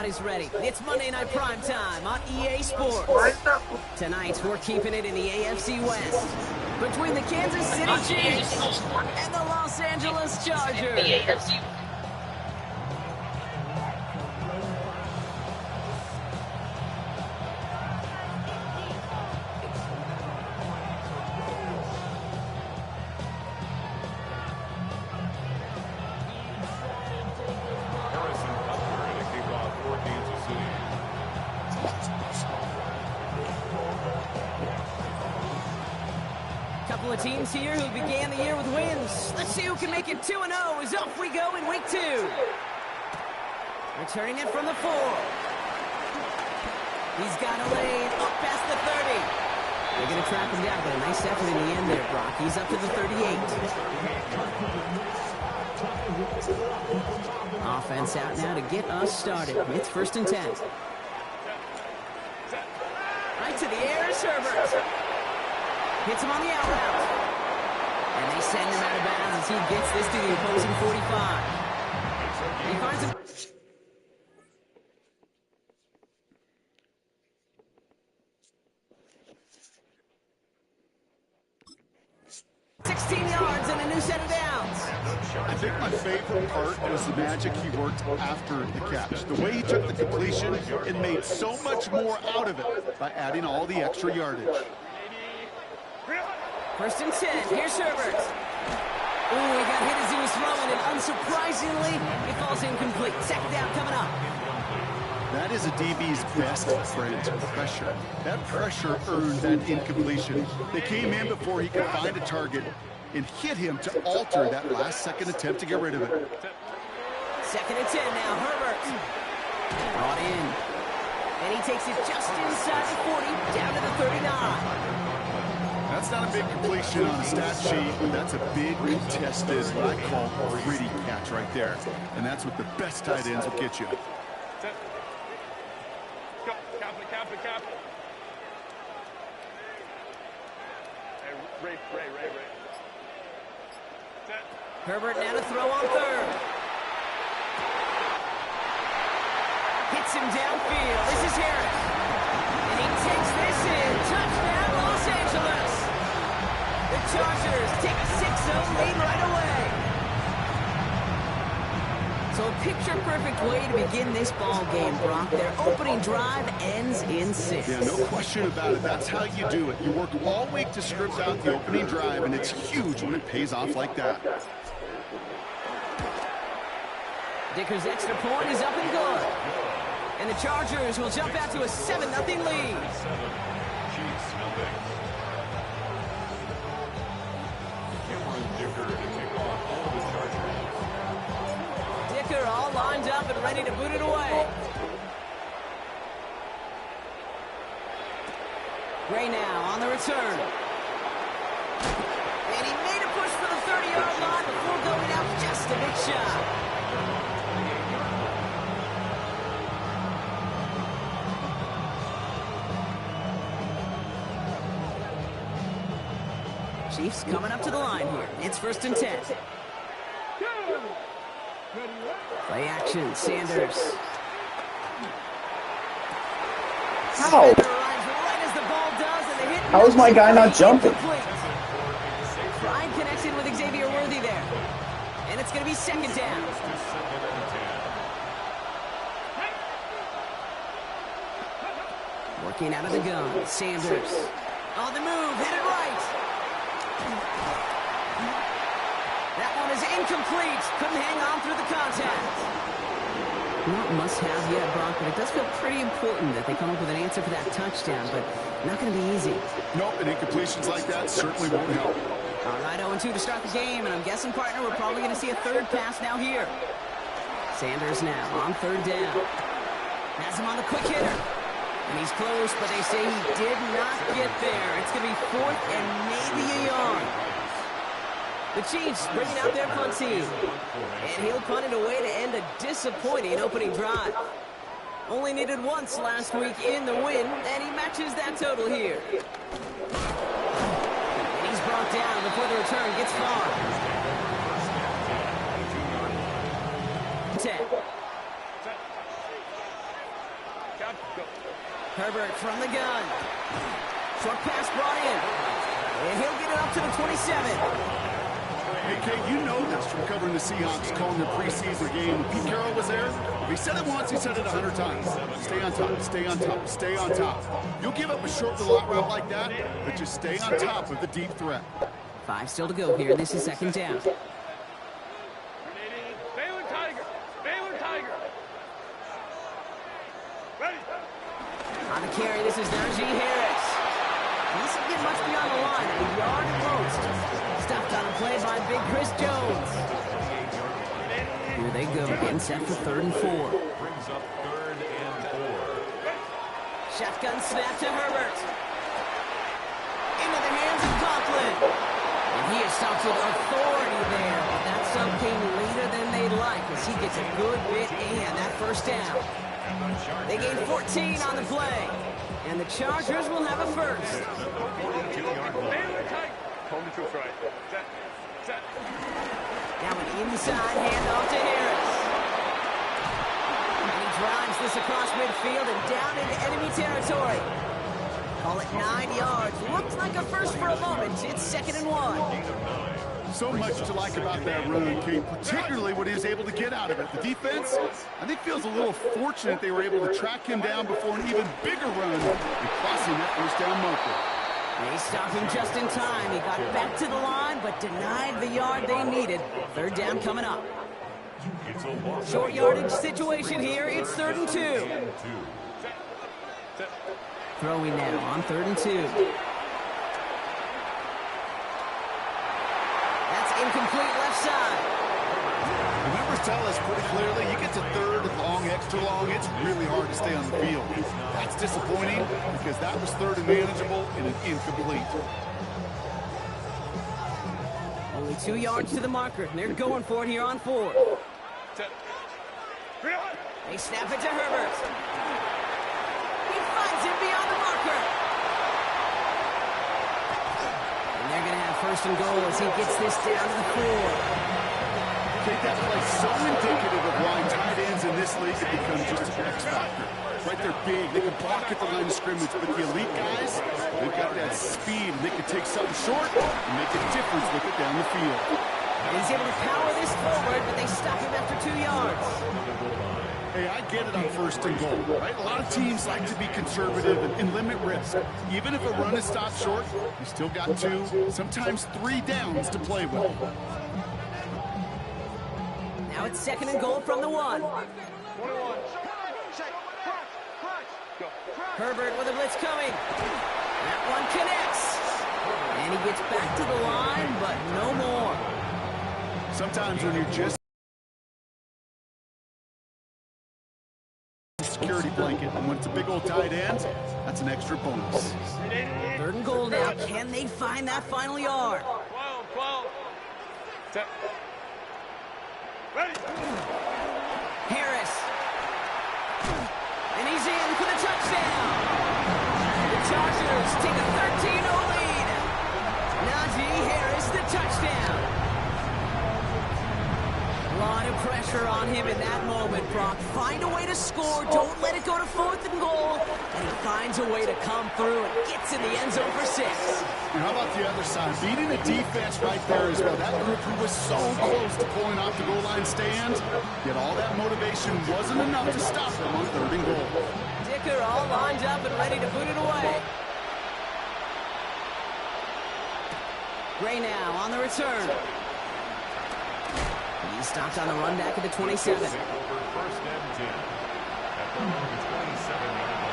is ready. It's Monday Night Prime Time on EA Sports. Tonight, we're keeping it in the AFC West between the Kansas City Chiefs and the Los Angeles Chargers. Couple of teams here who began the year with wins. Let's see who can make it 2-0 as off we go in week 2. Returning it from the 4. He's got a lane up past the 30. They're going to track him down, but a nice effort in the end there, Brock. He's up to the 38. Offense out now to get us started. It's 1st and 10. Right to the air is Herbert. Hits him on the out route. And they send him out of bounds as he gets this to the opposing 45. He finds him. 16 yards and a new set of downs. I think my favorite part was the magic he worked after the catch. The way he took the completion and made so much more out of it by adding all the extra yardage. 1st and 10. Here's Herbert. Ooh, he got hit as he was throwing, and unsurprisingly, it falls incomplete. 2nd down coming up. That is a DB's best friend, pressure. That pressure earned that incompletion. They came in before he could find a target and hit him to alter that last-second attempt to get rid of it. 2nd and 10 now. Herbert. Brought in. And he takes it just inside the 40, down to the 39. That's not a big completion on a stat sheet, but that's a big contested, what I call gritty catch right there. And that's what the best tight ends will get you. Cap. Ray. Herbert now to throw on 3rd. Hits him downfield. This is Harris. And he takes this in. Touchdown, Los Angeles. The Chargers take a 6-0 lead right away. So a picture-perfect way to begin this ball game, Brock. Their opening drive ends in 6. Yeah, no question about it. That's how you do it. You work all week to script out the opening drive, and it's huge when it pays off like that. Dicker's extra point is up and good. And the Chargers will jump out to a 7-0 lead. Dicker all lined up and ready to boot it away. Gray now on the return. And he made a push for the 30-yard line before going out just a big shot. Chiefs coming up to the line here. It's 1st and 10. Play action, Sanders. How? Right as the ball does, and they hit. How is my guy not jumping? Prime connection with Xavier Worthy there. And it's going to be 2nd down. Working out of the gun, Sanders. On the move, hit it right. That one is incomplete. Couldn't hang on through the contact. Not must-have yet, Brock, but it does feel pretty important that they come up with an answer for that touchdown, but not going to be easy. Nope, and incompletions like that certainly won't help. All right, 0-2 to start the game, and I'm guessing, partner, we're probably going to see a 3rd pass now here. Sanders now on 3rd down. Has him on the quick hitter. And he's close, but they say he did not get there. It's going to be 4th and maybe a yard. The Chiefs bringing out their punt team. And he'll punt it away to end a disappointing opening drive. Only needed once last week in the win, and he matches that total here. And he's brought down before the return gets far. 10. Go. Herbert from the gun. Short pass brought in. And he'll get it up to the 27. Hey, Kate, you know this from covering the Seahawks, calling their preseason game. When Pete Carroll was there, if he said it once, he said it 100 times. Stay on top, stay on top, stay on top. You'll give up a short little out route like that, but just stay on top of the deep threat. 5 still to go here. This is second down. Baylor Tiger. Baylor Tiger. Ready. On the carry, this is Najee Harris. He doesn't get much beyond the line, a yard at most. Stuffed on a play by Big Chris Jones. Here they go, getting set for 3rd and 4. Brings up 3rd and 4. Shotgun snap to Herbert. Into the hands of Conklin. And he assaulted authority there. But that sub came later than they'd like as he gets a good bit and that first down. They gain 14 on the play. And the Chargers will have a first. Baylor Tiger. Hold it to his right. Set. Set. Now an inside handoff to Harris. And he drives this across midfield and down into enemy territory. Call it 9 yards. Looked like a first for a moment. It's 2nd and 1. So much to like about that run, Kate, particularly what he was able to get out of it. The defense, I think, feels a little fortunate they were able to track him down before an even bigger run and crossing that first down marker. They stopped him just in time. He got back to the line, but denied the yard they needed. 3rd down coming up. Short yardage situation here. It's 3rd and 2. Throwing now on 3rd and 2. That's incomplete left side. The numbers tell us pretty clearly, you get to 3rd and long, extra long, it's really hard to stay on the field. That's disappointing because that was 3rd and manageable and an incomplete. Only 2 yards to the marker. They're going for it here on 4. Set. They snap it to Herbert. He finds him beyond the marker. And they're going to have 1st and goal as he gets this down to the 4. Take that play so indicative of why tight ends in this league have become just an X factor. Right, they're big, they can block at the line of scrimmage, but the elite guys, they've got that speed, and they can take something short and make a difference with it down the field. And he's able to power this forward, but they stop him after 2 yards. Hey, I get it on 1st and goal, right? A lot of teams like to be conservative and limit risk. Even if a run is stopped short, you still got 2, sometimes 3 downs to play with. Now it's 2nd and goal from the 1. 21. Herbert with a blitz coming. That one connects. And he gets back to the line, but no more. Sometimes when you're just security blanket, and when it's a big old tight end, that's an extra bonus. 3rd and goal now. Can they find that final yard? 12. Set. Ready. Harris. And he's in for the touchdown. The Chargers take a 13-0 lead. Najee Harris, the touchdown. A lot of pressure on him in that moment, Brock. Find a way to score. Don't let it go to 4th and goal. And he finds a way to come through and gets in the end zone for 6. And how about the other side? Beating the defense right there as well. That group who was so close to pulling off the goal line stand, yet all that motivation wasn't enough to stop them on 3rd and goal. Dicker all lined up and ready to put it away. Gray now on the return. He stops on the run back at the 27. Over 1st and 10. At the 27-yard line.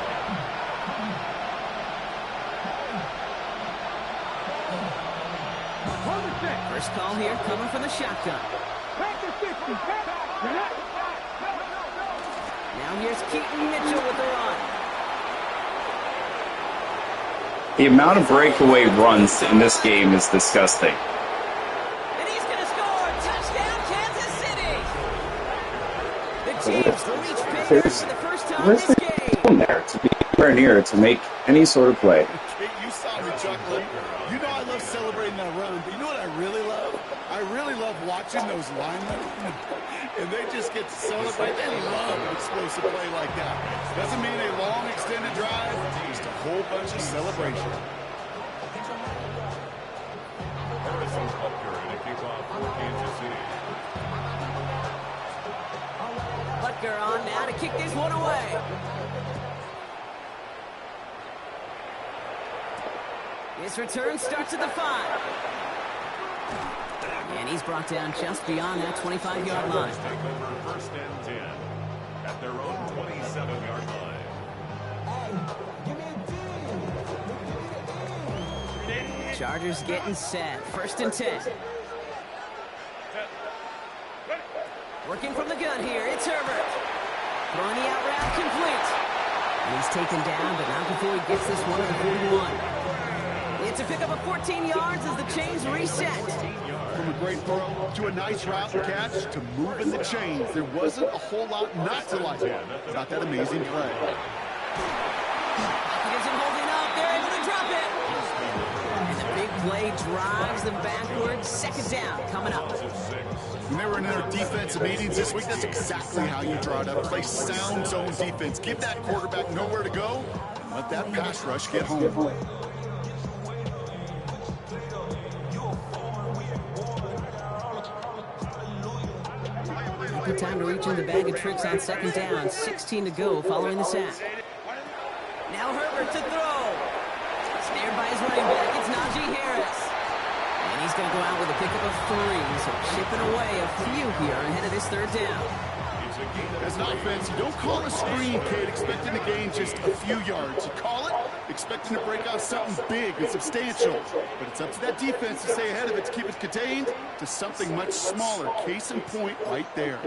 First call here coming from the shotgun. Now here's Keaton Mitchell with the run. The amount of breakaway runs in this game is disgusting. And he's going to score. Touchdown, Kansas City. The Chiefs reach bigger for the first time this game. There to be anywhere near to make any sort of play. Kate, you saw me chuckling. You know I love celebrating that run, but you know what I really love? I really love watching those linemen, and they just get to celebrate. They love an explosive play like that. Doesn't mean they long extended drive, just a whole bunch of celebration. Harrison Butker in a kickoff for Kansas City. Butker on now to kick this one away. This return starts at the 5. And he's brought down just beyond that 25-yard line. Take over first and 10 at their own 27-yard line. Chargers getting set. First and 10. Working from the gun here. It's Herbert. Throwing the out route complete. And he's taken down, but not before he gets this one to the 41. It's a pickup of 14 yards as the chains reset. From a great throw to a nice route catch to moving the chains. There wasn't a whole lot not to like about that amazing play. Isn't holding up. They're able to drop it. And the big play drives them backwards. Second down coming up. When they were in their defensive meetings this week, that's exactly how you draw it up. Play sound zone defense. Give that quarterback nowhere to go and let that pass rush get home. Good time to reach in the bag of tricks on second down. 16 to go following the sack. Now Herbert to throw. Snared by his running back. It's Najee Harris. And he's going to go out with a pickup of 3. So chipping away a few here ahead of this third down. As an offense, you don't call a screen, kid, expecting to gain just a few yards. You call it expecting to break out something big and substantial. But it's up to that defense to stay ahead of it, to keep it contained to something much smaller. Case in point right there.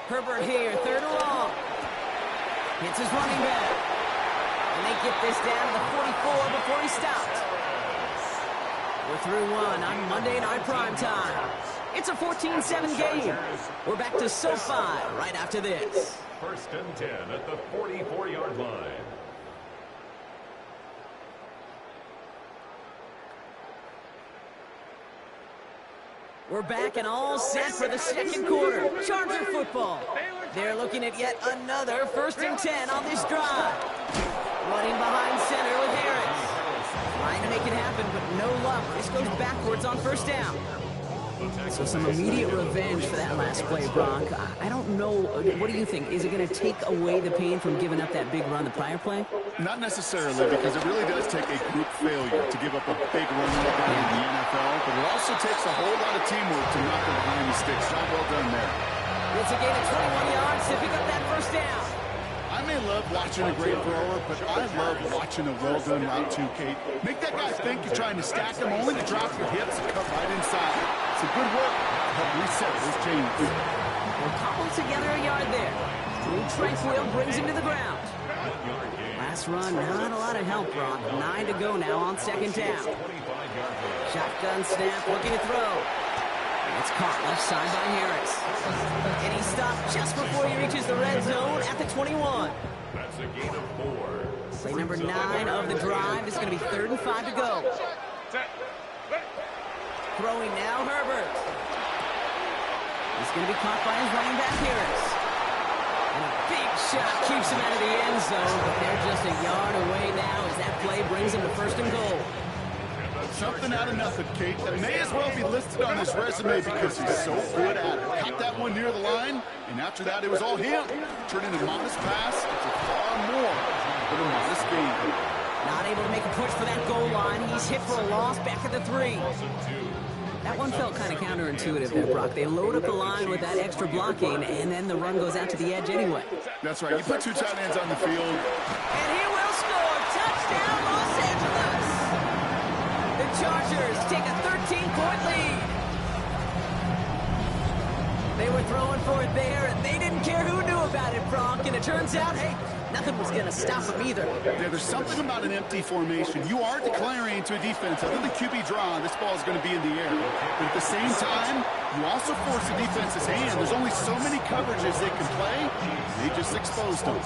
Herbert here, third and long. Hits his running back. And they get this down to the 44 before he stopped. We're through one on Monday Night Primetime. It's a 14-7 game. We're back to SoFi right after this. First and 10 at the 44-yard line. We're back and all set for the second quarter. Charger football. They're looking at yet another first and 10 on this drive. Running behind center with Harris. Trying to make it happen, but no luck. This goes backwards on first down. So some immediate revenge for that last play, Brock. I don't know. What do you think? Is it going to take away the pain from giving up that big run the prior play? Not necessarily, because it really does take a group failure to give up a big run like that in the NFL, but it also takes a whole lot of teamwork to knock it behind the sticks. Job well done there. It's a gain of 21 yards to pick up that first down. I may love watching a great thrower, but I love watching a well-done route too, Kate. Make that guy think you're trying to stack him, only to drop your hips and cut right inside. It's a good work to help reset those chains. We'll cobble together a yard there. Drew Tranquil brings him to the ground. Last run, not a lot of help, Brock. 9 to go now on second down. Shotgun snap, looking to throw. It's caught left side by Harris. And he stopped just before he reaches the red zone at the 21. That's a gain of 4. Play number 9 of the drive is going to be 3rd and 5 to go. Throwing now, Herbert. He's going to be caught by his running back, Harris. And a big shot keeps him out of the end zone, but they're just a yard away now as that play brings him to 1st and goal. Something out of nothing, Kate. That may as well be listed on his resume because he's so good at it. Caught that one near the line, and after that, it was all him. Turning a modest pass to far more than a modest game. Not able to make a push for that goal line. He's hit for a loss back at the 3. That one felt kind of counterintuitive there, Brock. They load up the line with that extra blocking, and then the run goes out to the edge anyway. That's right. You put 2 tight ends on the field. And he will score. Touchdown, Los Angeles. The Chargers take a 13-point lead. They were throwing for it there, and they didn't care who knew about it, Brock. And it turns out, hey, nothing was going to stop them either. Yeah, there's something about an empty formation. You are declaring to a defense, other than QB draw, this ball is going to be in the air. But at the same time, you also force the defense's hand. There's only so many coverages they can play. They just exposed them.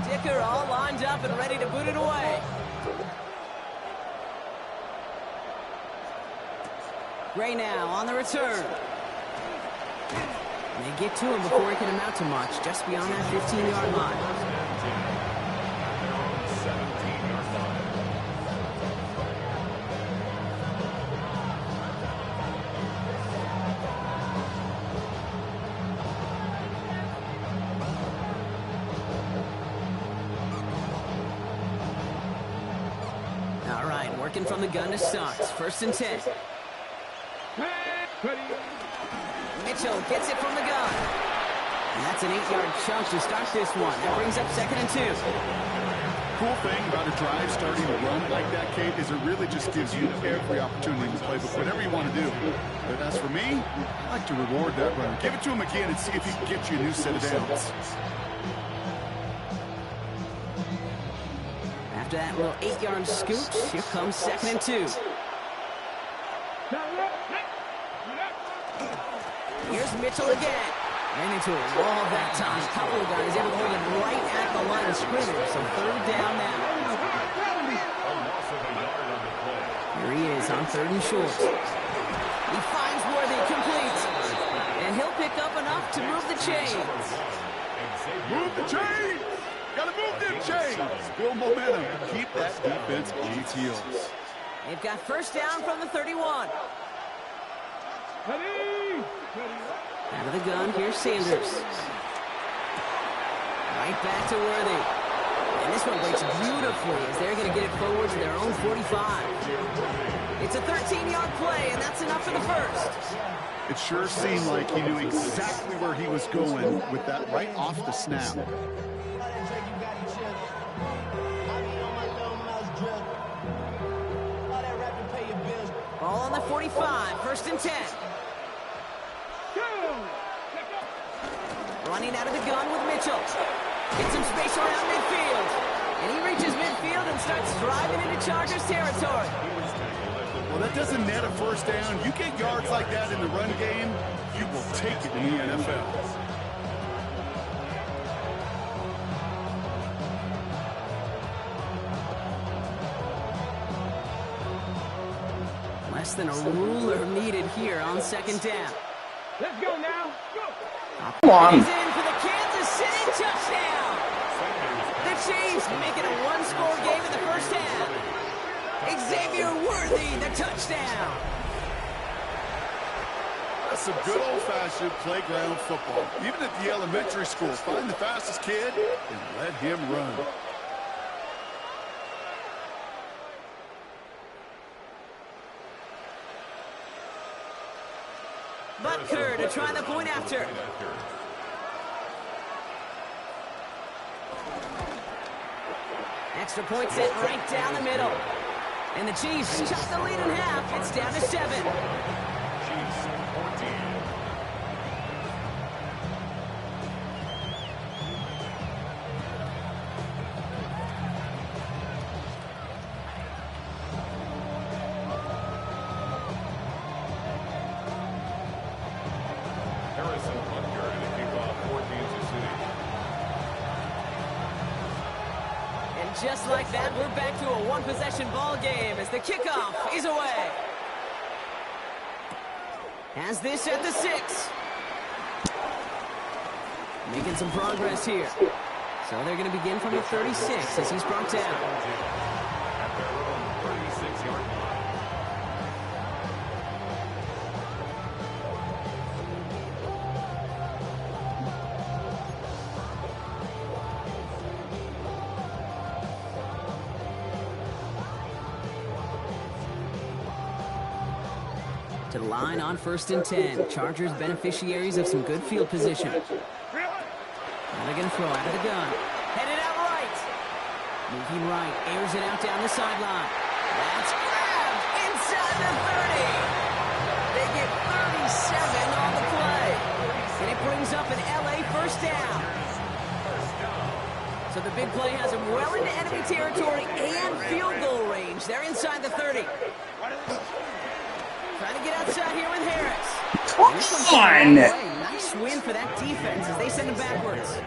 Dicker all lined up and ready to boot it away. Gray now on the return. And they get to him before he can amount to much, just beyond that 15-yard line. All right, working from the gun to start. 1st and 10. Mitchell gets it from the gun. And that's an 8-yard chunk to start this one. That brings up 2nd and 2. Cool thing about a drive starting to run like that, Kate, is it really just gives you every opportunity to play with whatever you want to do. But as for me, I like to reward that run. Give it to him again and see if he can get you a new set of downs. After that little 8-yard scoot, here comes 2nd and 2. Here's Mitchell again. Ran into a wall that time. A couple of guys able to hold him right at the line of scrimmage. So 3rd down now. Here he is on 3rd and short. He finds Worthy, complete. And he'll pick up enough to move the chains. Move the chains! Gotta move them chains! Build momentum. Keep that defense on its heels. They've got 1st down from the 31. Out of the gun, here's Sanders. Right back to Worthy. And this one breaks beautifully as they're going to get it forward to their own 45. It's a 13-yard play, and that's enough for the 1st. It sure seemed like he knew exactly where he was going with that right off the snap. Ball on the 45, 1st and 10. Running out of the gun with Mitchell. Gets some space around midfield. And he reaches midfield and starts driving into Chargers territory. Well, that doesn't net a 1st down. You get yards like that in the run game, you will take it in the NFL. Less than a ruler needed here on 2nd down. Let's go now. Go. Come on. He's in for the Kansas City touchdown. The Chiefs make it a 1-score game in the 1st half. Xavier Worthy, the touchdown. That's some good old-fashioned playground football. Even at the elementary school, find the fastest kid and let him run. Butker to try the point after. Extra point set right down the middle. And the Chiefs cut the lead in half. It's down to 7. Chiefs 14. Just like that, we're back to a one-possession ball game as the kickoff is away. Has this at the 6. Making some progress here. So they're going to begin from the 36 as he's brought down. At their own 36-yard line. To the line on 1st and 10. Chargers beneficiaries of some good field position. Now they're going to throw out of the gun. Headed out right. Moving right. Airs it out down the sideline. That's grabbed inside the 30. They get 37 on the play. And it brings up an LA 1st down. So the big play has them well into enemy territory and field goal range. They're inside the 30. Trying to get outside here with Harris. Come on! Nice win for that defense as they send him backwards.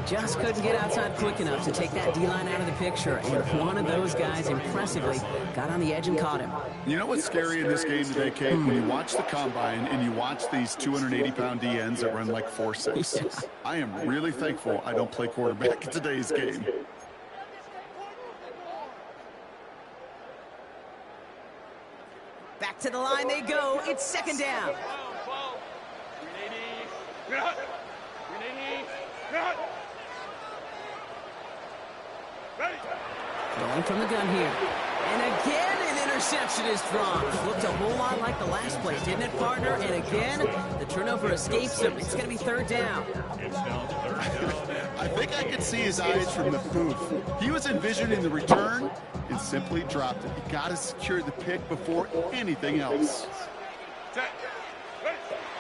Just couldn't get outside quick enough to take that D-line out of the picture, and one of those guys impressively got on the edge and caught him. You know what's scary in this game today, Kate? When you watch the combine and you watch these 280-pound DNs that run like 4.6. Yeah. I am really thankful I don't play quarterback in today's game. Back to the line they go. It's second down. Going from the gun here. And again, an interception is drawn. Looked a whole lot like the last play, didn't it, partner? And again, the turnover escapes him. It's going to be third down. I think I could see his eyes from the booth. He was envisioning the return and simply dropped it. He got to secure the pick before anything else.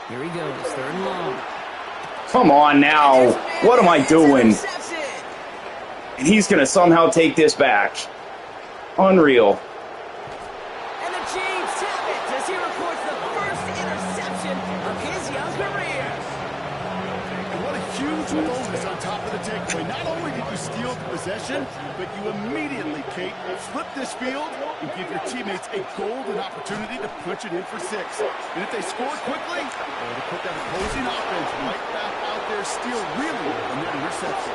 Here he goes, third and long. Come on now. What am I doing? And he's going to somehow take this back. Unreal. And the Chiefs have it as he records the first interception of his young career. And what a huge bonus on top of the takeaway. Not only did you steal the possession, but you immediately, Kate, flip this field and give your teammates a golden opportunity to punch it in for 6. And if they score quickly, to put that opposing offense right back out there, steal really on that interception.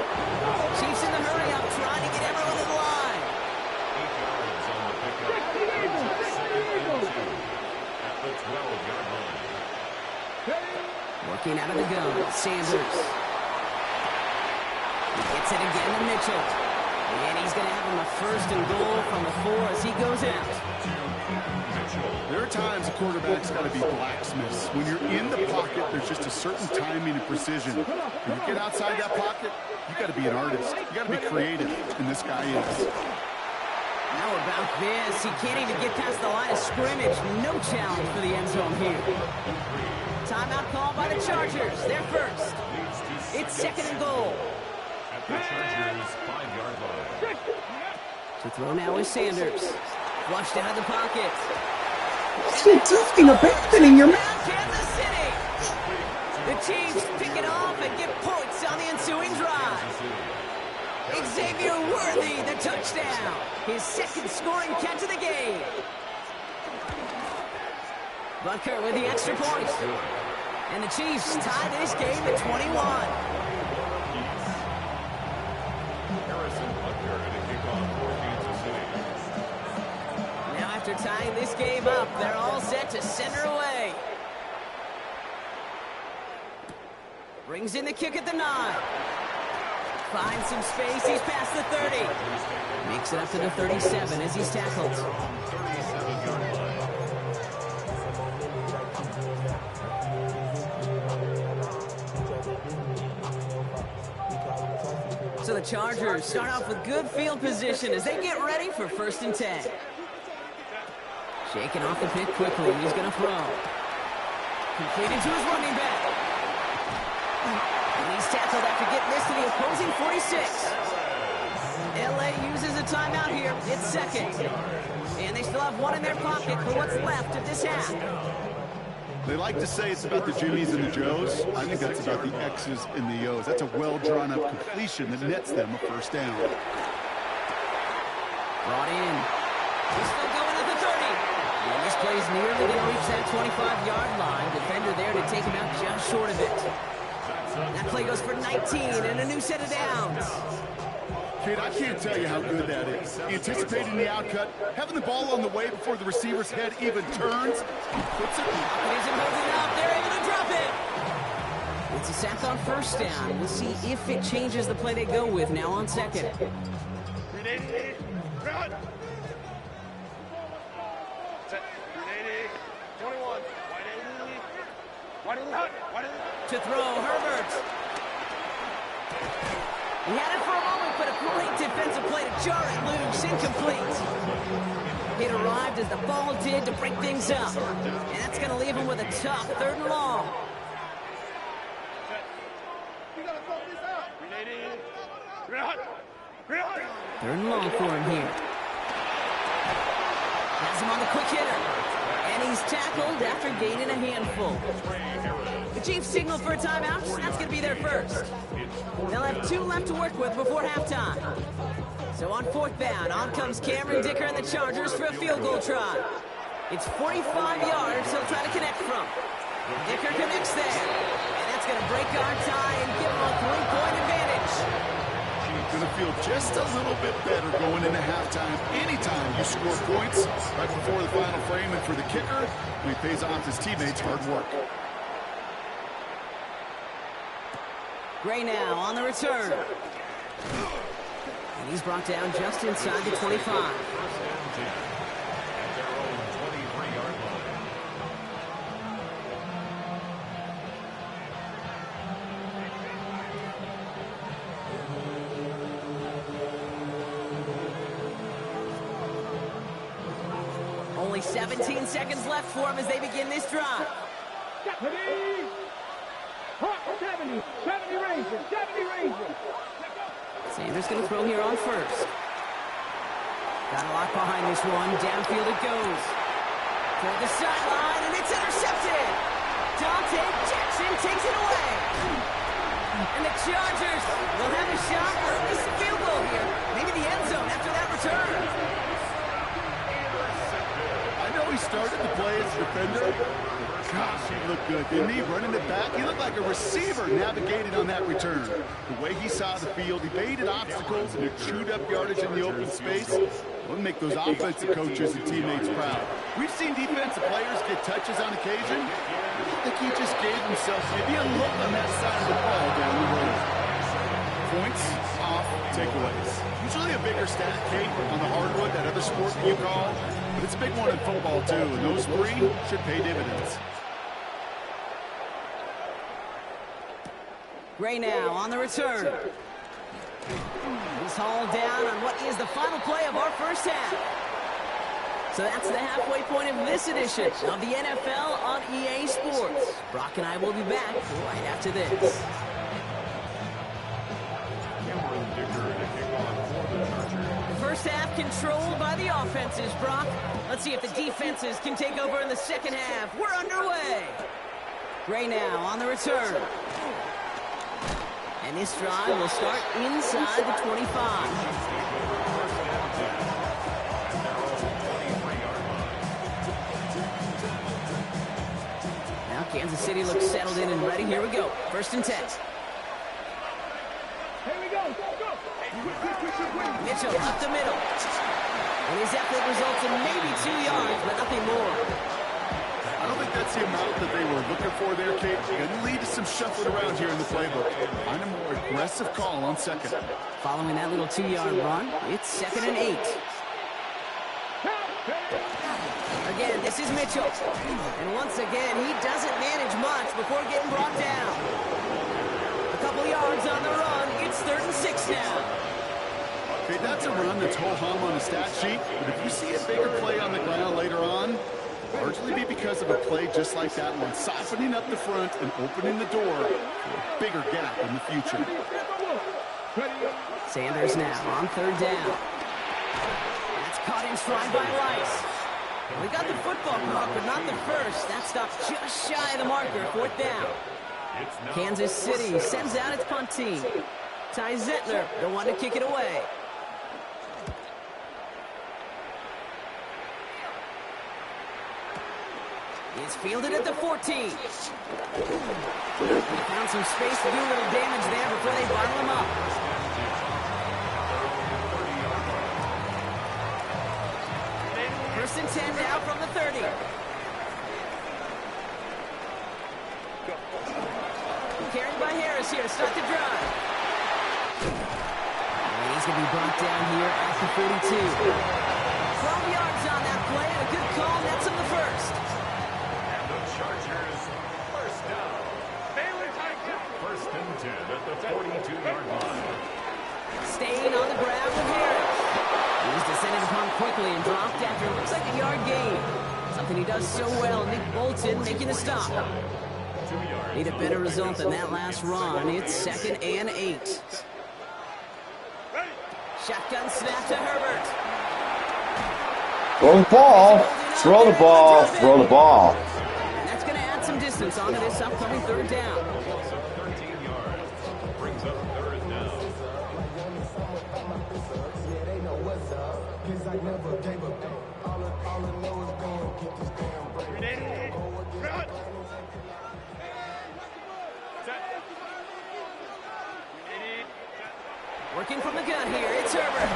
Chiefs in the hurry up, trying to get everyone in line. 8 yards on the pickup. Second and 2 at the 12-yard line. Working out of the gun, Sanders. He gets it again to Mitchell. And he's going to have him a first and goal from the 4 as he goes out. There are times a quarterback's got to be blacksmiths. When you're in the pocket, there's just a certain timing and precision. When you get outside that pocket, you got to be an artist. You got to be creative, and this guy is. How about this? He can't even get past the line of scrimmage. No challenge for the end zone here. Timeout called by the Chargers. They're first. It's second and goal. At the Chargers' 5-yard line. To throw now is Sanders. Flushed out of the pocket. Keep abandoning your man. Kansas City. The Chiefs pick it off and get points on the ensuing drive. Xavier Worthy, the touchdown. His second scoring catch of the game. Butker with the extra point. And the Chiefs tie this game at 21. Harrison Butker to kick off for Kansas City. Now after tying this game up, they're all set to send her away. Brings in the kick at the 9. Finds some space, he's past the 30. Makes it up to the 37 as he's tackled. 37-yard line. So the Chargers start off with good field position as they get ready for first and 10. Shaking off the pick quickly, he's going to throw. Completed to his running back. And he's tackled after getting this to the opposing 46. LA uses a timeout here. It's second. And they still have one in their pocket for what's left of this half. They like to say it's about the Jimmies and the Joes. I think that's about the X's and the O's. That's a well-drawn-up completion that nets them a first down. Brought in. He's still going at the 30. And this play's nearly going to reach that 25-yard line. Defender there to take him out just short of it. That play goes for 19 and a new set of downs. Kid, I can't tell you how good that is. Anticipating the outcut, having the ball on the way before the receiver's head even turns. Puts it. Isn't holding up. They're able to drop it. It's a sack on first down. We'll see if it changes the play they go with now on second. To throw, Herbert. He had it for a moment, but a great defensive play to jar it loose, incomplete. It arrived as the ball did to break things up. And that's going to leave him with a tough third and long. Third and long for him here. Has him on the quick hitter. And he's tackled after gaining a handful. The Chiefs signal for a timeout. That's going to be their first. They'll have 2 left to work with before halftime. So on 4th down, on comes Cameron Dicker and the Chargers for a field goal try. It's 45 yards he'll try to connect from. Dicker connects there. And that's going to break our tie and give him a 3-point advantage. Going to feel just a little bit better going into halftime. Anytime you score points right before the final frame, and for the kicker, he pays off his teammates' hard work. Gray now on the return. And he's brought down just inside the 25. Only 17 seconds left for him as they begin this drive. 70 Rangers, 70 Rangers. Sanders going to throw here on first. Got a lot behind this one. Downfield it goes. Toward the sideline, and it's intercepted. Dante Jackson takes it away. And the Chargers will have a shot for at least a field goal here. Maybe the end zone after that return. He started to play as a defender. Gosh, he looked good, didn't he? Running it back. He looked like a receiver navigating on that return. The way he saw the field, he baited obstacles and chewed up yardage in the open space. Will make those offensive coaches and teammates proud. We've seen defensive players get touches on occasion. I think he just gave himself maybe a look on that side of the ball down the road. Points off takeaways. Usually a bigger stat, Kate, on the hardwood, that other sport that you call. But it's a big one in football, too, and those 3 should pay dividends. Gray now on the return. He's hauled down on what is the final play of our first half. So that's the halfway point of this edition of the NFL on EA Sports. Brock and I will be back right after this. First half controlled by the offenses, Brock. Let's see if the defenses can take over in the second half. We're underway. Gray now on the return. And this drive will start inside the 25. Now Kansas City looks settled in and ready. Here we go. 1st and 10. Here we go. Mitchell up the middle. And his effort results in maybe 2 yards, but nothing more. I don't think that's the amount that they were looking for there, Kate. Going to lead to some shuffling around here in the playbook. Find a more aggressive call on second. Following that little 2-yard run, it's 2nd and 8. Again, this is Mitchell. And once again, he doesn't manage much before getting brought down. A couple yards on the run. It's 3rd and 6 now. Okay, that's a run that's ho-hum on the stat sheet, but if you see a bigger play on the ground later on, largely be because of a play just like that one, softening up the front and opening the door for a bigger gap in the future. Sanders now on 3rd down. That's caught in stride by Rice. We got the football clock, but not the first. That stopped just shy of the marker, 4th down. Kansas City sends out its punt team. Ty Zettler, the one to kick it away. It's fielded at the 14. He found some space to do a little damage there before they bottle him up. First and 10 now from the 30. Carried by Harris here to start the drive. And he's going to be brought down here at the 42. 12 yards on that play, and a good call nets him the first. Chargers, first down. First and 10 at the 42-yard line. Staying on the grab with Harris. He's descended upon quickly and dropped after it looks like a yard gain. Something he does so well. Nick Bolton making the stop. Need a better result than that last run. It's 2nd and 8. Shotgun snap to Herbert. Go ball. Holding Throw the ball, throw the ball. And that's going to add some distance onto this upcoming third down. So 13 yards. Brings up third down. Working from the gun here, it's Herbert.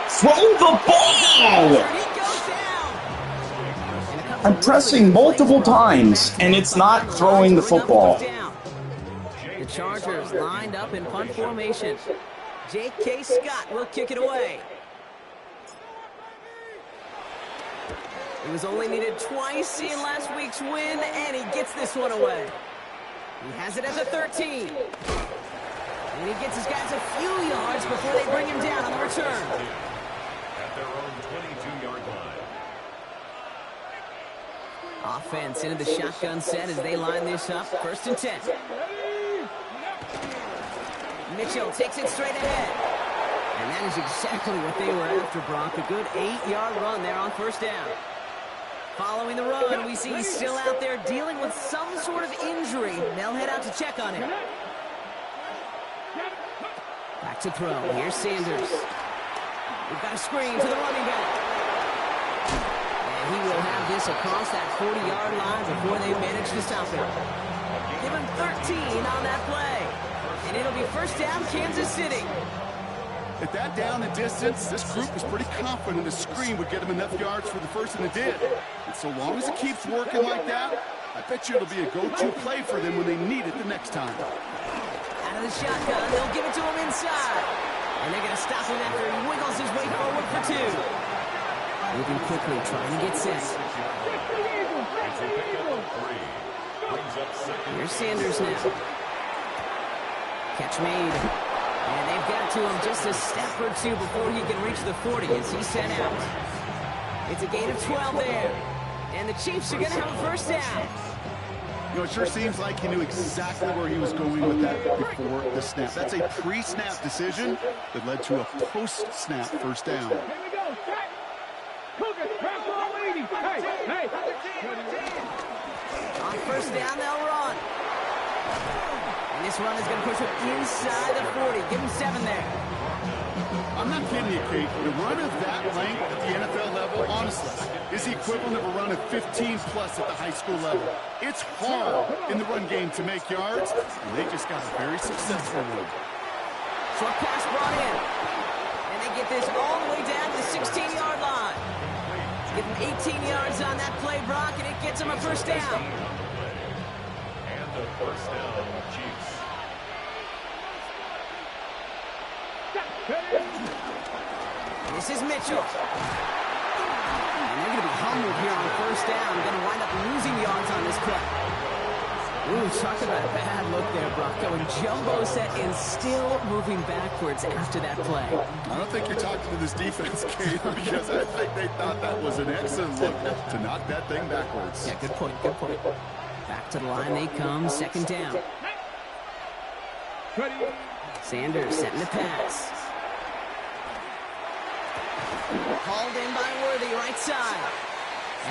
Throw the ball! He goes down. I'm pressing multiple times, and it's not throwing the football. The Chargers lined up in punt formation. J.K. Scott will kick it away. He was only needed twice in last week's win, and he gets this one away. He has it at the 13. And he gets his guys a few yards before they bring him down on the return. At their own 22-yard line. Offense into the shotgun set as they line this up. 1st and 10. Mitchell takes it straight ahead. And that is exactly what they were after, Brock. A good 8-yard run there on 1st down. Following the run, we see he's still out there dealing with some sort of injury. They'll head out to check on him. Back to throw. Here's Sanders. We've got a screen to the running back. And he will have this across that 40-yard line before they manage to stop him. Give him 13 on that play. And it'll be 1st down, Kansas City. At that down and distance, this group was pretty confident the screen would get them enough yards for the first, and it did. And so long as it keeps working like that, I bet you it'll be a go-to play for them when they need it the next time. Out of the shotgun, they'll give it to him inside. And they're going to stop him after he wiggles his way forward for 2. Moving quickly, trying to get set. It's a pickup of 3. Brings up second. Here's Sanders now. Catch made. And they've got to him just a step or 2 before he can reach the 40 as he's sent out. It's a gain of 12 there. And the Chiefs are going to have a 1st down. You know, it sure seems like he knew exactly where he was going with that before the snap. That's a pre-snap decision that led to a post-snap 1st down. Here we go, set. Cougars, grab ball leading. Hey. On 1st down, they'll run. And this run is going to push him inside the 40. Give him 7 there. I'm not kidding you, Kate. The run of that length at the NFL level, honestly, is the equivalent of a run of 15-plus at the high school level. It's hard in the run game to make yards, and they just got a very successful one. Short pass brought in. And they get this all the way down to the 16-yard line. Give him 18 yards on that play, Brock, and it gets him a 1st down. And a 1st down, Chiefs. This is Mitchell. And they're going to be humbled here on 1st down. Going to wind up losing yards on this play. Ooh, talk about a bad look there, Brock. Going jumbo set and still moving backwards after that play. I don't think you're talking to this defense, Kate, because I think they thought that was an excellent look to knock that thing backwards. Yeah, good point, good point. Back to the line they come, 2nd down. Sanders setting the pass. Called in by Worthy, right side.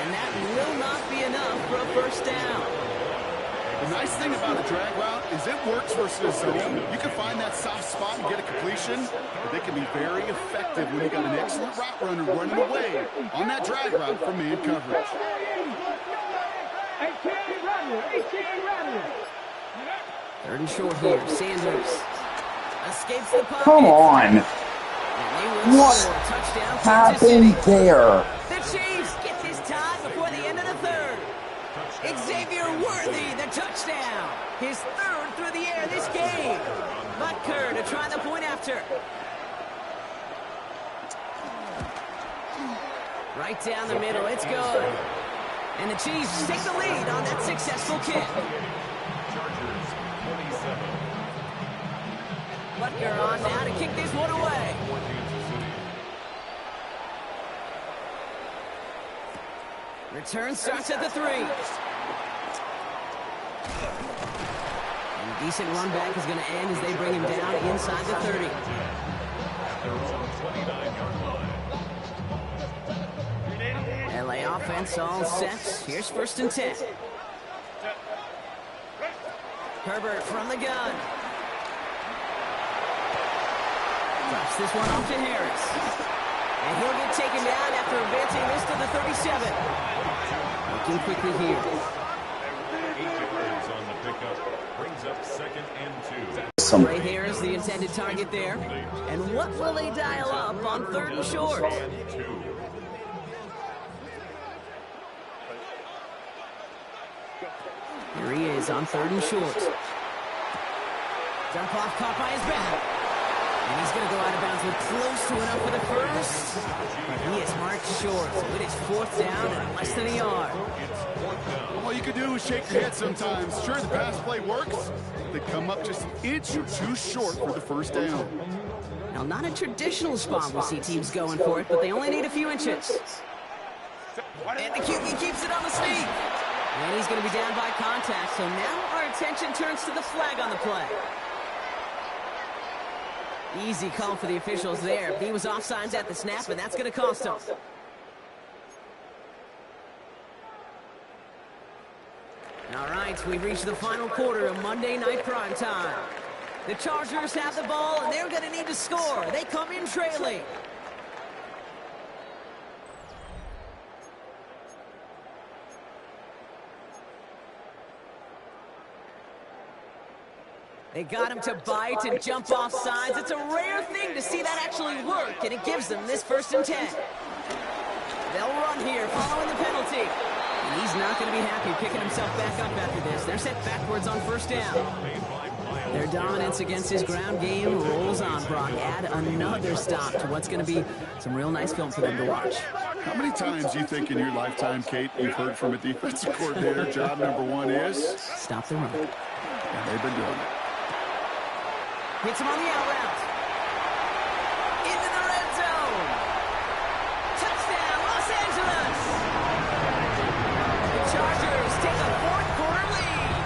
And that will not be enough for a 1st down. The nice thing about a drag route is it works versus zone. You can find that soft spot and get a completion, but they can be very effective when you got an excellent route runner running away on that drag route from man coverage. 3rd and short here. Sanders escapes the pocket. Come on. What happened there? The Chiefs get this tie before the end of the 3rd. Xavier Worthy, the touchdown. His 3rd through the air this game. Butker to try the point after. Right down the middle, it's good. And the Chiefs take the lead on that successful kick. Chargers 27. Butker on now to kick this one away. Return starts at the 3. And a decent run back is going to end as they bring him down inside the 30. At their own 29-yard line. And they offense all set. Here's 1st and 10. Herbert from the gun. Drops this one off to Harris. And he'll get taken down after advancing this to the 37. Looking quickly here. 8 yards on the pickup. Brings up 2nd and 2. Right here is the intended target there. And what will they dial up on 3rd and short? And 2. Here he is on 3rd and short. Dump off caught by his back. And he's going to go out of bounds with close to enough for the first. But he is marked short, so it is 4th down and less than a yard. All you can do is shake your head sometimes. Sure, the pass play works. They come up just an inch or two short for the 1st down. Now, not a traditional spot we'll see teams going for it, but they only need a few inches. And the QB keeps it on the sneak. And he's going to be down by contact, so now our attention turns to the flag on the play. Easy call for the officials there. He was offsides at the snap, and that's going to cost him. All right, we've reached the final quarter of Monday Night Prime Time. The Chargers have the ball, and they're going to need to score. They come in trailing. They got him to bite and jump off sides. It's a rare thing to see that actually work, and it gives them this 1st and 10. They'll run here following the penalty. And he's not going to be happy picking himself back up after this. They're set backwards on 1st down. Their dominance against his ground game rolls on, Brock. Add another stop to what's going to be some real nice film for them to watch. How many times do you think in your lifetime, Kate, you've heard from a defensive coordinator, job number 1 is? Stop the run. And they've been doing it. Hits him on the out route. Into the red zone. Touchdown, Los Angeles. The Chargers take a 4th quarter lead.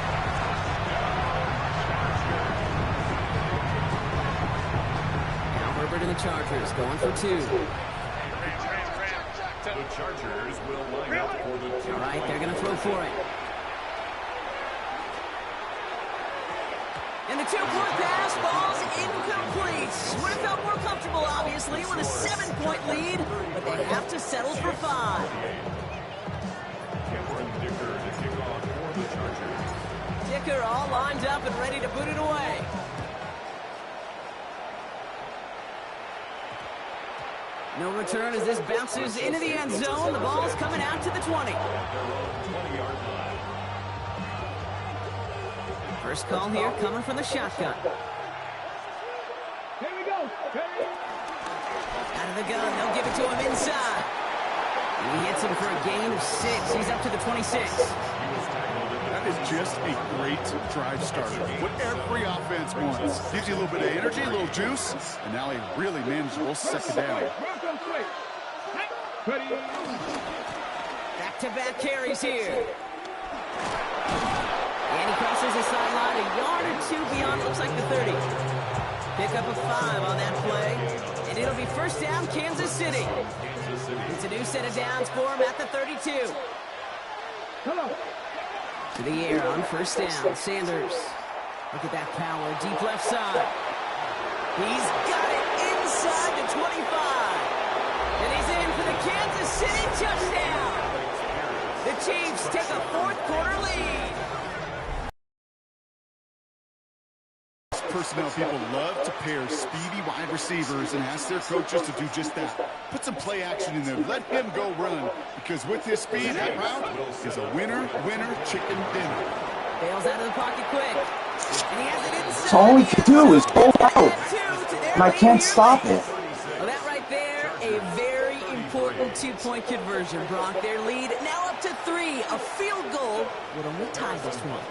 Now Herbert and the Chargers going for 2. The Chargers will line up for the 2. All right, they're going to throw for it. And the 2-point pass, ball's incomplete. Would have felt more comfortable, obviously, with a 7-point lead, but they have to settle for 5. Dicker all lined up and ready to boot it away. No return as this bounces into the end zone. The ball's coming out to the 20. First call here coming from the shotgun. Here we go. Out of the gun, they'll give it to him inside. He hits him for a gain of 6. He's up to the 26. That is just a great drive starter. What every offense wants. Gives you a little bit of energy, a little juice, and now a really manageable 2nd down. Back-to-back carries here. And he crosses the sideline a yard or 2 beyond, looks like the 30. Pick up a 5 on that play. And it'll be 1st down, Kansas City. It's a new set of downs for him at the 32. To the air on 1st down, Sanders. Look at that power, deep left side. He's got it inside the 25. And he's in for the Kansas City touchdown. The Chiefs take a 4th quarter lead. Personnel people love to pair speedy wide receivers and ask their coaches to do just that. Put some play action in there. Let him go run. Because with his speed, that route is a winner, chicken dinner. Bails out of the pocket quick. And he has it inside. So all we can do is go out. And I can't stop it. Well, that right there, a very important 2-point conversion, Brock. Their lead now up to 3. A field goal would only tie this one.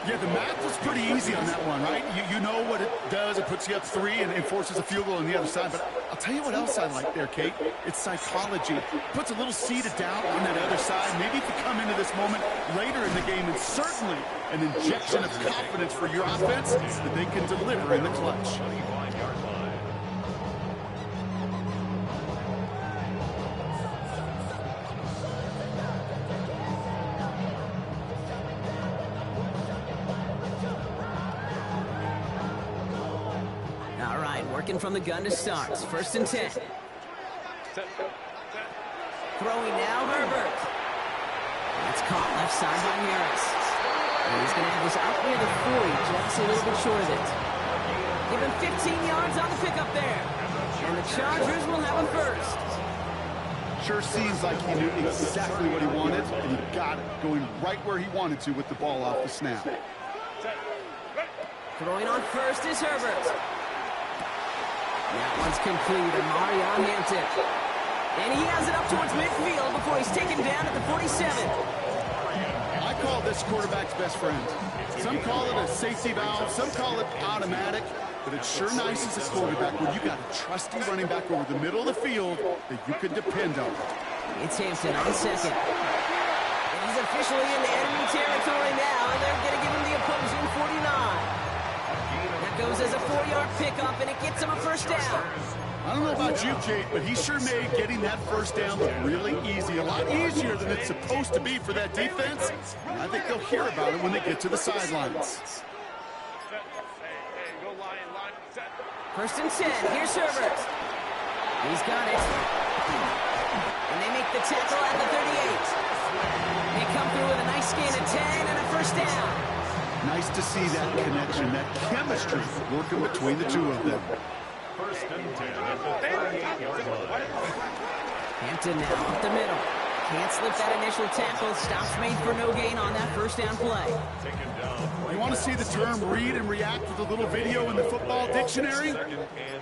Yeah, the math was pretty easy on that one, right? You know what it does. It puts you up 3 and forces a field goal on the other side. But I'll tell you what else I like there, Kate. It's psychology. Puts a little seed of doubt on that other side. Maybe if you come into this moment later in the game, and certainly an injection of confidence for your offense that they can deliver in the clutch. Working from the gun to start. First and 10. Throwing now, Herbert. That's caught left side by Harris. And he's going to have this up near the 40, just a little bit short of it. Give him 15 yards on the pickup there. And the Chargers will have him first. Sure seems like he knew exactly what he wanted, and he got it, going right where he wanted to with the ball off the snap. Throwing on first is Herbert. That one's complete. Amari on Hampton. And he has it up towards midfield before he's taken down at the 47. I call this quarterback's best friend. Some call it a safety valve, some call it automatic, but it's sure nice as a quarterback when you got a trusty running back over the middle of the field that you can depend on. It's Hampton on second. And he's officially in enemy territory now, and they're going to give him the opposing 49. That goes as a 4-yard pickup, and it gets him a first down. I don't know about you, Kate, but he sure made getting that first down look really easy. A lot easier than it's supposed to be for that defense. And I think they'll hear about it when they get to the sidelines. First and 10. Here's Herbert. He's got it. And they make the tackle at the 38. They come through with a nice gain of 10 and a first down. Nice to see that connection, that chemistry working between the two of them. First and 10 at the 38-yard line. Hampton now up the middle. Can't slip that initial tackle. Stops made for no gain on that first down play. Taken down. You want to see the term read and react with a little video in the football dictionary?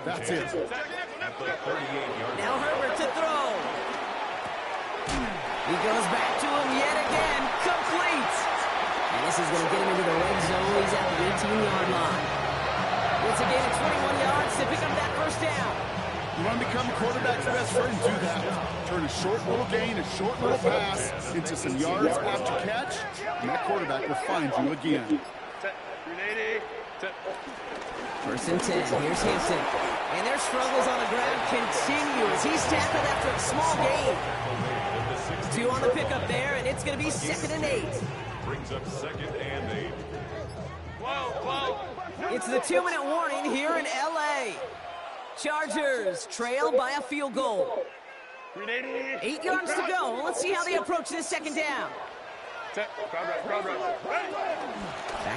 That's it. At the 38-yard Now Herbert to throw. He goes back to him yet again. Complete. And this is going to get him into the red zone. He's at the 18-yard line. It's a gain of 21 yards to pick up that first down. You want to become a quarterback's best friend? Do that. Turn a short little gain, a short little pass into some yards after catch, and that quarterback will find you again. First and 10. Here's Hampton. And their struggles on the ground continue as he's tackled after a small gain. 2 on the pickup there, and it's going to be 2nd and 8. brings up 2nd and 8. It's the 2-minute warning here in L.A. Chargers trail by a field goal. 8 yards to go. Let's see how they approach this second down. Back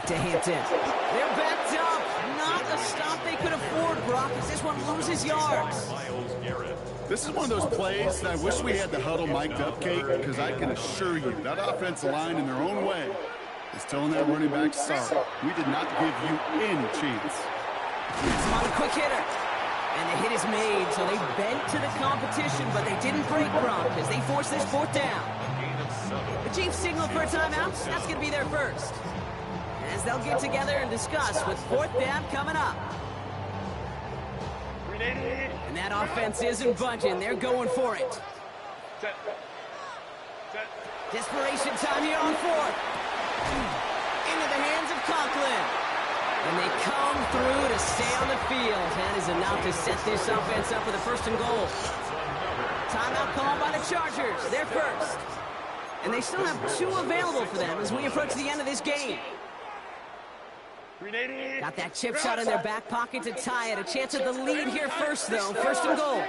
to Hampton. They're backed up. Not a stop they could afford, Brock, as this one loses yards. Myles Garrett. This is one of those plays that I wish we had the huddle mic'd up, Kate, because I can assure you that offensive line in their own way is telling that running back, sorry, we did not give you any chance. It's on a quick hitter. And the hit is made, so they bent to the competition, but they didn't break, Brock, as they force this 4th down. The Chiefs signal for a timeout. That's going to be their first. As they'll get together and discuss with 4th down coming up. And that offense isn't budging. They're going for it. Desperation time here on 4th. Into the hands of Conklin. And they come through to stay on the field. That is enough to set this offense up with a 1st and goal. Timeout called by the Chargers. They're first. And they still have 2 available for them as we approach the end of this game. Got that chip shot in their back pocket to tie it. A chance at the lead here first, though. 1st and goal.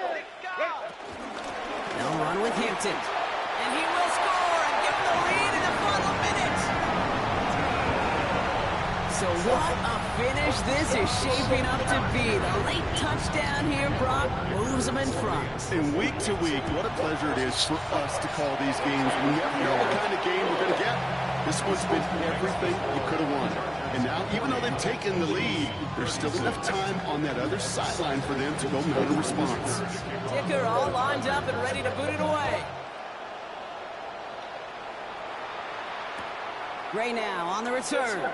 They'll run with Hampton. And he will score and give them the lead in the final minute. So what a finish this is shaping up to be. The late touchdown here, Brock, moves them in front. And week to week, what a pleasure it is for us to call these games. We never know what kind of game we're going to get. This one's been everything you could have won. And now, even though they've taken the lead, there's still enough time on that other sideline for them to go mount a response. Ticker all lined up and ready to boot it away. Gray now on the return.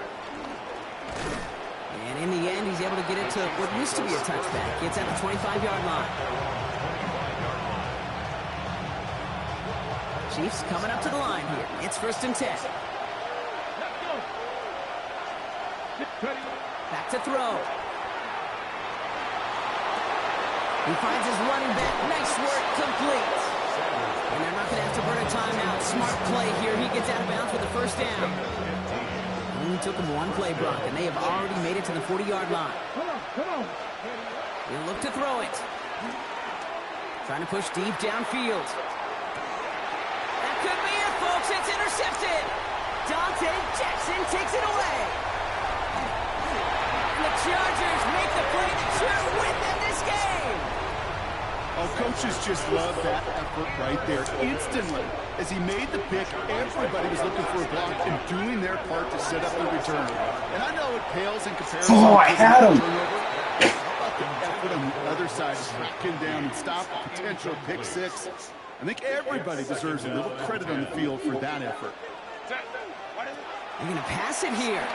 And in the end, he's able to get it to what used to be a touchback. Gets at the 25-yard line. Chiefs coming up to the line here. It's 1st and 10. Back to throw. He finds his running back. Nice work, complete. And they're not going to have to burn a timeout. Smart play here. He gets out of bounds with the 1st down. Only took him 1 play, Brock, and they have already made it to the 40-yard line. He'll look to throw it. Trying to push deep downfield. That could be it, folks. It's intercepted. Dante Jackson takes it away. And the Chargers make the play that should win them this game. Oh, coaches just love that effort right there. Instantly, as he made the pick, everybody was looking for a block and doing their part to set up the return. And I know it pales in comparison. Oh, I had him. How about the effort on the other side, tracking down and stop a potential pick six? I think everybody deserves a little credit on the field for that effort. They're going to pass it here.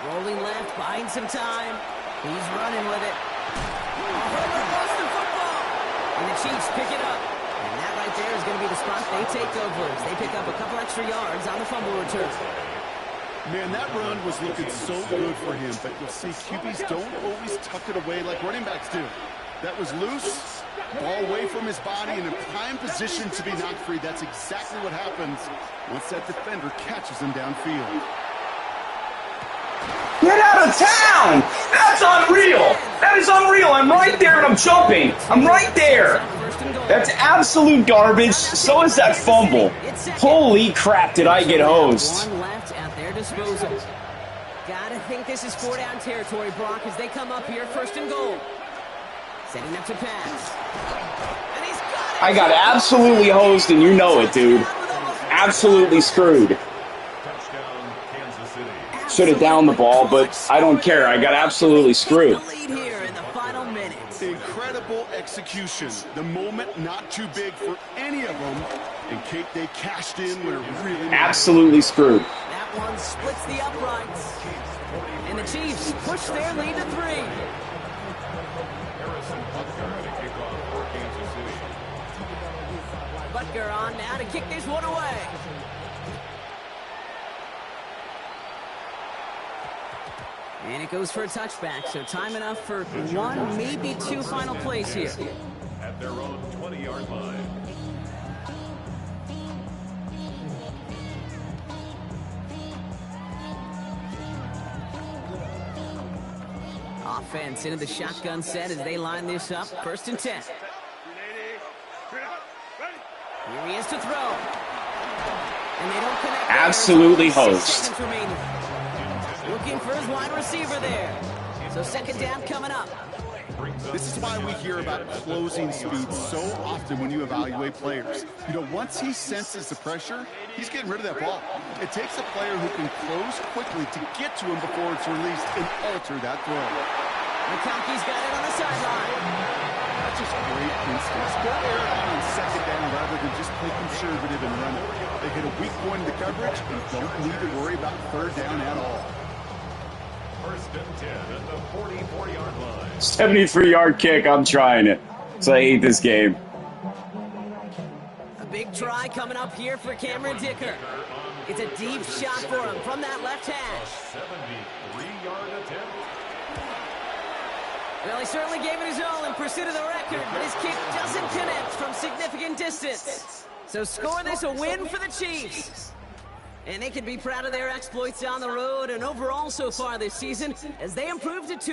Rolling left, buying some time. He's running with it. And the Chiefs pick it up. And that right there is going to be the spot they take over as they pick up a couple extra yards on the fumble return. Man, that run was looking so good for him, but you'll see QBs don't always tuck it away like running backs do. That was loose, ball away from his body, in a prime position to be knocked free. That's exactly what happens once that defender catches him downfield. Get out of town! That's unreal! That is unreal! I'm right there and I'm jumping! I'm right there! That's absolute garbage. So is that fumble. Holy crap, did I get hosed. One left at their disposal. Gotta think this is 4-down territory, Brock, as they come up here, 1st and goal. Setting up to pass. And he's got it! I got absolutely hosed and you know it, dude. Absolutely screwed. Touchdown, Kansas City. Should have downed the ball, but I don't care. I got absolutely screwed. The lead here in the final minutes. Incredible execution. The moment not too big for any of them. And Kate, they cashed in when it really mattered. Absolutely screwed. That one splits the uprights. And the Chiefs push their lead to 3. Harrison Butker to kick off for Kansas City. Butker on now to kick this one away. And it goes for a touchback, so time enough for 1, maybe 2 final plays here. At their own 20-yard line. Offense into the shotgun set as they line this up. 1st and 10. Here he is to throw. And they don't connect. Absolutely there. hosed. 6 seconds remaining. Looking for his wide receiver there. So 2nd down coming up. This is why we hear about closing speed so often when you evaluate players. You know, once he senses the pressure, he's getting rid of that ball. It takes a player who can close quickly to get to him before it's released and alter that throw. McConkey's got it on the sideline. That's just great instincts. Go air out on 2nd down rather than just play conservative and run it. They hit a weak point in the coverage and don't need to worry about 3rd down at all. 1st and 10 at the 44-yard line. 73-yard kick. I'm trying it. So I hate this game. A big try coming up here for Cameron Dicker. It's a deep shot for him from that left hash. 73-yard attempt. Well, he certainly gave it his all in pursuit of the record, but his kick doesn't connect from significant distance. So score this a win for the Chiefs. And they can be proud of their exploits on the road and overall so far this season as they improve to 2.